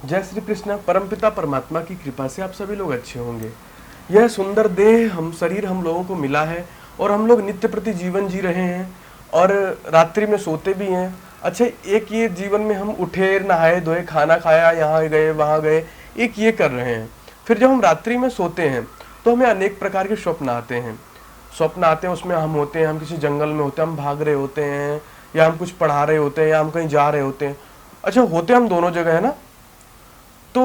जय श्री कृष्ण। परमपिता परमात्मा की कृपा से आप सभी लोग अच्छे होंगे। यह सुंदर देह शरीर हम लोगों को मिला है और हम लोग नित्य प्रति जीवन जी रहे हैं और रात्रि में सोते भी हैं। अच्छा, एक ये जीवन में हम उठे, नहाए धोए, खाना खाया, यहाँ गए वहाँ गए, एक ये कर रहे हैं। फिर जब हम रात्रि में सोते हैं तो हमें अनेक प्रकार के स्वप्न आते हैं। स्वप्न आते हैं, उसमें हम होते हैं, हम किसी जंगल में होते हैं, हम भाग रहे होते हैं, या हम कुछ पढ़ा रहे होते हैं, या हम कहीं जा रहे होते हैं। अच्छा, होते हम दोनों जगह है ना। तो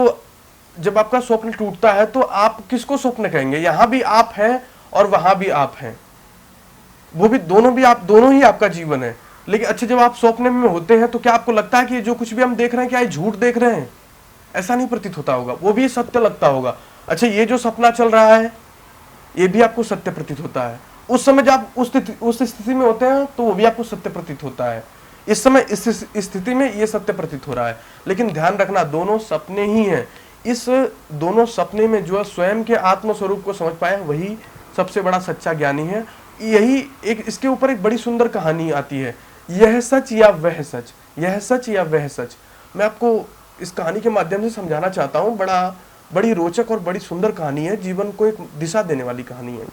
जब आपका स्वप्न टूटता है तो आप किसको स्वप्न कहेंगे? यहां भी आप हैं और वहां भी आप हैं, वो भी दोनों ही आपका जीवन है। लेकिन अच्छा, जब आप स्वप्न में होते हैं तो क्या आपको लगता है कि जो कुछ भी हम देख रहे हैं क्या ये झूठ देख रहे हैं? ऐसा नहीं प्रतीत होता होगा, वो भी सत्य लगता होगा। अच्छा, ये जो सपना चल रहा है ये भी आपको सत्य प्रतीत होता है। उस समय जब आप उस स्थिति में होते हैं तो वो भी आपको सत्य प्रतीत होता है। इस समय इस स्थिति में ये सत्य प्रतीत हो रहा है। लेकिन ध्यान रखना, दोनों सपने ही हैं। इस दोनों सपने में जो स्वयं के आत्म स्वरूप को समझ पाया वही सबसे बड़ा सच्चा ज्ञानी है। यही एक, इसके ऊपर एक बड़ी सुंदर कहानी आती है, यह सच या वह सच, यह सच या वह सच। मैं आपको इस कहानी के माध्यम से समझाना चाहता हूँ। बड़ी रोचक और बड़ी सुंदर कहानी है, जीवन को एक दिशा देने वाली कहानी है।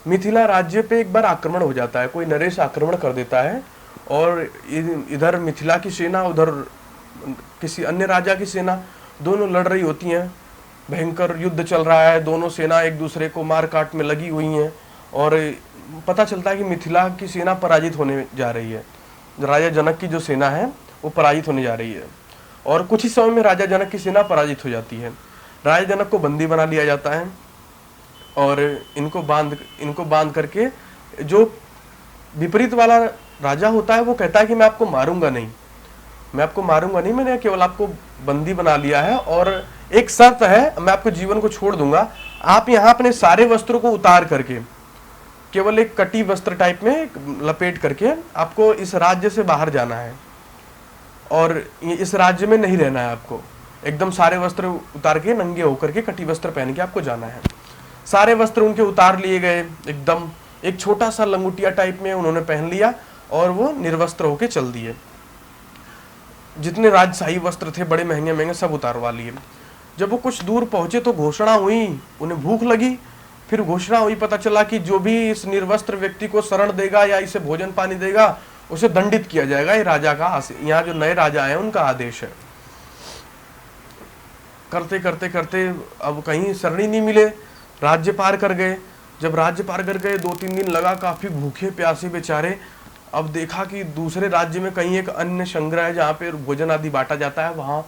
मिथिला राज्य पे एक बार आक्रमण हो जाता है, कोई नरेश आक्रमण कर देता है और इधर मिथिला की सेना, उधर किसी अन्य राजा की सेना, दोनों लड़ रही होती हैं। भयंकर युद्ध चल रहा है, दोनों सेना एक दूसरे को मार काट में लगी हुई हैं और पता चलता है कि मिथिला की सेना पराजित होने जा रही है। राजा जनक की जो सेना है वो पराजित होने जा रही है और कुछ ही समय में राजा जनक की सेना पराजित हो जाती है। राजा जनक को बंदी बना लिया जाता है और इनको बांध करके जो विपरीत वाला राजा होता है वो कहता है कि मैं आपको मारूंगा नहीं, मैंने केवल आपको बंदी बना लिया है और एक शर्त है, मैं आपको जीवन को छोड़ दूंगा। आप यहाँ अपने सारे वस्त्रों को उतार करके केवल एक कटी वस्त्र टाइप में लपेट करके आपको इस राज्य से बाहर जाना है और इस राज्य में नहीं रहना है। आपको एकदम सारे वस्त्र उतार के, नंगे होकर के, कटी वस्त्र पहन के आपको जाना है। सारे वस्त्र उनके उतार लिए गए, एकदम एक छोटा सा लंगोटिया टाइप में उन्होंने पहन लिया और वो निर्वस्त्र होके चल दिए। जितने राजशाही वस्त्र थे बड़े महंगे महंगे सब उतारवा लिए। जब वो कुछ दूर पहुंचे तो घोषणा हुई, उन्हें भूख लगी। फिर घोषणा हुई, पता चला कि जो भी इस निर्वस्त्र व्यक्ति को शरण देगा या इसे भोजन पानी देगा उसे दंडित किया जाएगा। ये राजा का, यहाँ जो नए राजा है उनका आदेश है। करते करते करते अब कहीं शरणी नहीं मिले, राज्य पार कर गए। जब राज्य पार कर गए 2-3 दिन लगा, काफी भूखे प्यासे बेचारे। अब देखा कि दूसरे राज्य में कहीं एक अन्य संग्रह है जहाँ पे भोजन आदि बांटा जाता है, वहां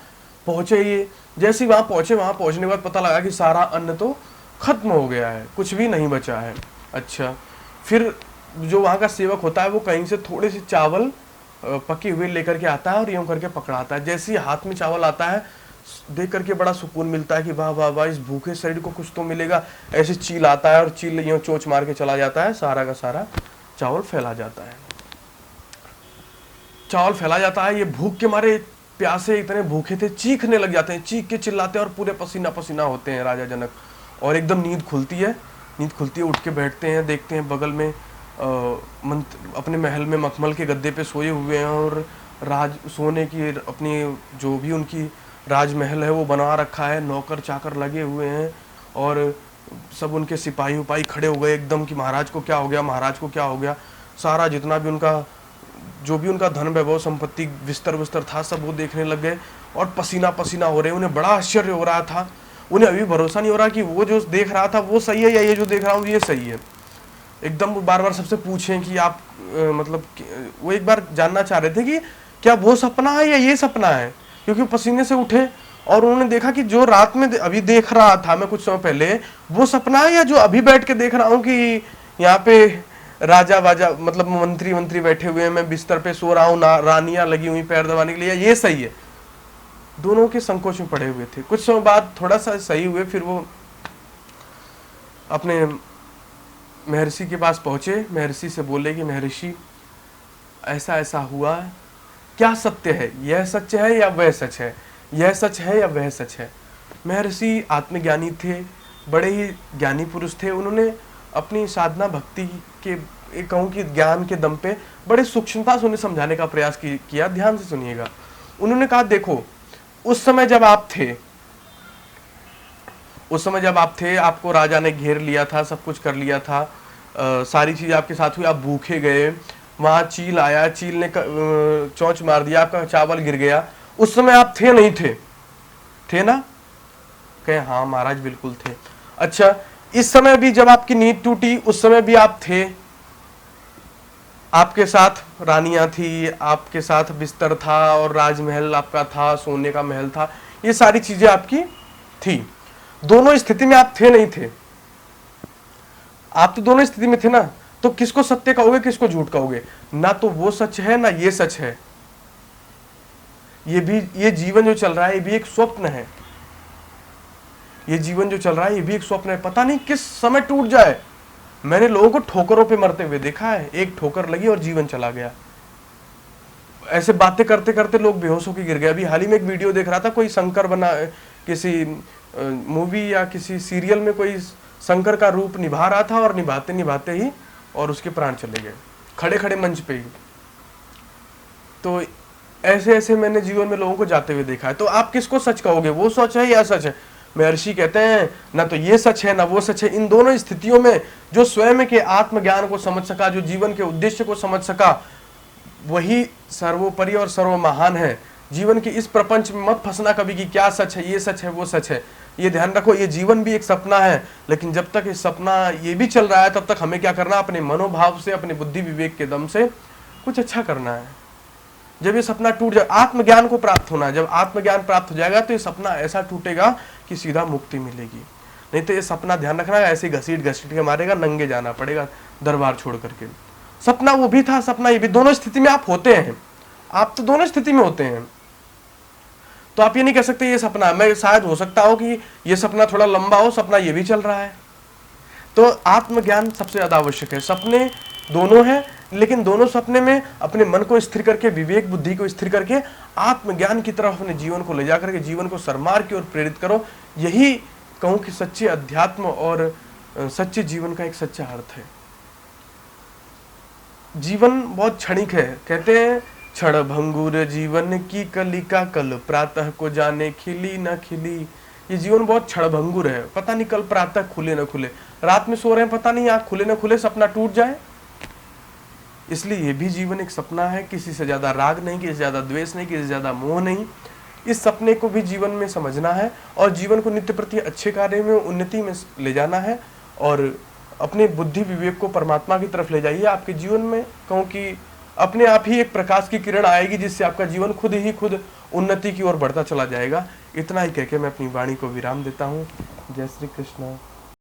पहुंचे। ये जैसे ही वहां पहुंचने के बाद पता लगा कि सारा अन्न तो खत्म हो गया है, कुछ भी नहीं बचा है। अच्छा, फिर जो वहां का सेवक होता है वो कहीं से थोड़े से चावल पके हुए लेकर के आता है और यूं करके पकड़ाता है। जैसे ही हाथ में चावल आता है देख करके बड़ा सुकून मिलता है कि वाह वाह वाह, इस भूखे शरीर को कुछ तो मिलेगा। ऐसे चील आता है और चील यूं चोंच मार के चला जाता है, सारा का सारा चावल फैला जाता है। ये भूख के मारे प्यासे इतने भूखे थे, चीखने लग जाते हैं, चीख के चिल्लाते हैं और पूरे पसीना पसीना होते हैं राजा जनक। और एकदम नींद खुलती है, उठ के बैठते हैं, देखते हैं बगल में अपने महल में मखमल के गद्दे पे सोए हुए हैं और सोने की अपनी जो भी उनकी राजमहल है वो बना रखा है, नौकर चाकर लगे हुए हैं और सब उनके सिपाही उपाही खड़े हो गए एकदम कि महाराज को क्या हो गया। सारा जितना भी जो भी उनका धन वैभव संपत्ति विस्तर था सब वो देखने लग गए और पसीना पसीना हो रहे। उन्हें बड़ा आश्चर्य हो रहा था, उन्हें अभी भरोसा नहीं हो रहा कि वो जो देख रहा था वो सही है या ये जो देख रहा हूँ ये सही है। एकदम बार बार सबसे पूछें कि आप मतलब वो एक बार जानना चाह रहे थे कि क्या वो सपना है या ये सपना है, क्योंकि पसीने से उठे और उन्होंने देखा कि जो रात में अभी देख रहा था मैं कुछ समय पहले वो सपना है या जो अभी बैठ के देख रहा हूँ कि यहाँ पे राजा वाजा मतलब मंत्री बैठे हुए हैं, मैं बिस्तर पे सो रहा हूँ, रानियां लगी हुई पैर दबाने के लिए, ये सही है। दोनों के संकोच में पड़े हुए थे। कुछ समय बाद थोड़ा सा सही हुए, फिर वो अपने महर्षि के पास पहुंचे। महर्षि से बोले कि महर्षि ऐसा ऐसा हुआ, क्या सत्य है? यह सच है या वह सच है? यह सच है या वह सच है? महर्षि आत्मज्ञानी थे, बड़े ही ज्ञानी पुरुष थे। उन्होंने अपनी साधना भक्ति के कहूँ कि ज्ञान के दम पे बड़े सूक्ष्मता से उन्हें समझाने का प्रयास किया। ध्यान से सुनिएगा। उन्होंने कहा देखो, उस समय जब आप थे, उस समय जब आप थे, आपको राजा ने घेर लिया था, सब कुछ कर लिया था, सारी चीज आपके साथ हुई, आप भूखे गए, वहां चील आया, चील ने चोंच मार दिया, आपका चावल गिर गया, उस समय आप थे नहीं थे? थे ना? कहे हाँ महाराज बिल्कुल थे। अच्छा, इस समय भी जब आपकी नींद टूटी, उस समय भी आप थे? आपके साथ रानियां थी, आपके साथ बिस्तर था और राजमहल आपका था, सोने का महल था, ये सारी चीजें आपकी थी। दोनों स्थिति में आप थे नहीं थे? आप तो दोनों स्थिति में थे ना। तो किसको सत्य कहोगे, किसको झूठ कहोगे? ना तो वो सच है ना ये सच है। ये जीवन जो चल रहा है ये भी एक स्वप्न है। ये जीवन जो चल रहा है ये भी एक स्वप्न है, पता नहीं किस समय टूट जाए। मैंने लोगों को ठोकरों पे मरते हुए देखा है, एक ठोकर लगी और जीवन चला गया। ऐसे बातें करते करते लोग बेहोश होकर गिर गए। अभी हाल ही में एक वीडियो देख रहा था, कोई शंकर बना, किसी मूवी या किसी सीरियल में कोई शंकर का रूप निभा रहा था और निभाते निभाते ही और उसके प्राण चले गए, खड़े खड़े मंच पे ही। तो ऐसे ऐसे मैंने जीवन में लोगों को जाते हुए देखा है। तो आप किसको सच कहोगे, वो सच है या सच है? महर्षि कहते हैं ना तो ये सच है ना वो सच है। इन दोनों स्थितियों में जो स्वयं के आत्मज्ञान को समझ सका, जो जीवन के उद्देश्य को समझ सका, वही सर्वोपरि और सर्वमहान है। जीवन के इस प्रपंच में मत फंसना कभी कि क्या सच है, ये सच है वो सच है। ये ध्यान रखो, ये जीवन भी एक सपना है, लेकिन जब तक ये सपना ये भी चल रहा है तब तक हमें क्या करना, अपने मनोभाव से, अपने बुद्धि विवेक के दम से कुछ अच्छा करना है। जब ये सपना टूट जाए, आत्मज्ञान को प्राप्त होना है, जब आत्मज्ञान प्राप्त हो जाएगा तो ये सपना ऐसा टूटेगा कि सीधा मुक्ति मिलेगी। नहीं तो ये सपना, ध्यान रखना, ऐसे घसीट घसीट के मारेगा, नंगे जाना पड़ेगा दरबार छोड़ करके। सपना वो भी था, सपना ये भी, दोनों स्थिति में आप होते हैं। आप तो दोनों स्थिति में होते हैं। तो आप ये नहीं कह सकते ये सपना, मैं शायद हो सकता हो कि ये सपना थोड़ा लंबा हो, सपना ये भी चल रहा है। तो आत्मज्ञान सबसे ज्यादा आवश्यक है। सपने दोनों हैं, लेकिन दोनों सपने में अपने मन को स्थिर करके, विवेक बुद्धि को स्थिर करके आत्मज्ञान की तरफ अपने जीवन को ले जाकर के जीवन को सन्मार्ग की ओर प्रेरित करो। यही कहूं कि सच्चे अध्यात्म और सच्चे जीवन का एक सच्चा अर्थ है। जीवन बहुत क्षणिक है। कहते हैं क्षण भंगुर जीवन की कलिका, कल प्रातः को जाने खिली न खिली। ये जीवन बहुत क्षण भंगुर है, पता नहीं कल प्रातः खुले न खुले। रात में सो रहे हैं, पता नहीं आँख खुले न खुले, सपना टूट जाए। इसलिए ये भी जीवन एक सपना है। किसी से ज्यादा राग नहीं, किसी से ज्यादा द्वेष नहीं, किसी से ज्यादा मोह नहीं। इस सपने को भी जीवन में समझना है और जीवन को नित्य प्रति अच्छे कार्य में, उन्नति में ले जाना है और अपने बुद्धि विवेक को परमात्मा की तरफ ले जाइए। आपके जीवन में कहूँ कि अपने आप ही एक प्रकाश की किरण आएगी, जिससे आपका जीवन खुद ही खुद उन्नति की ओर बढ़ता चला जाएगा। इतना ही कहकर मैं अपनी वाणी को विराम देता हूँ। जय श्री कृष्ण।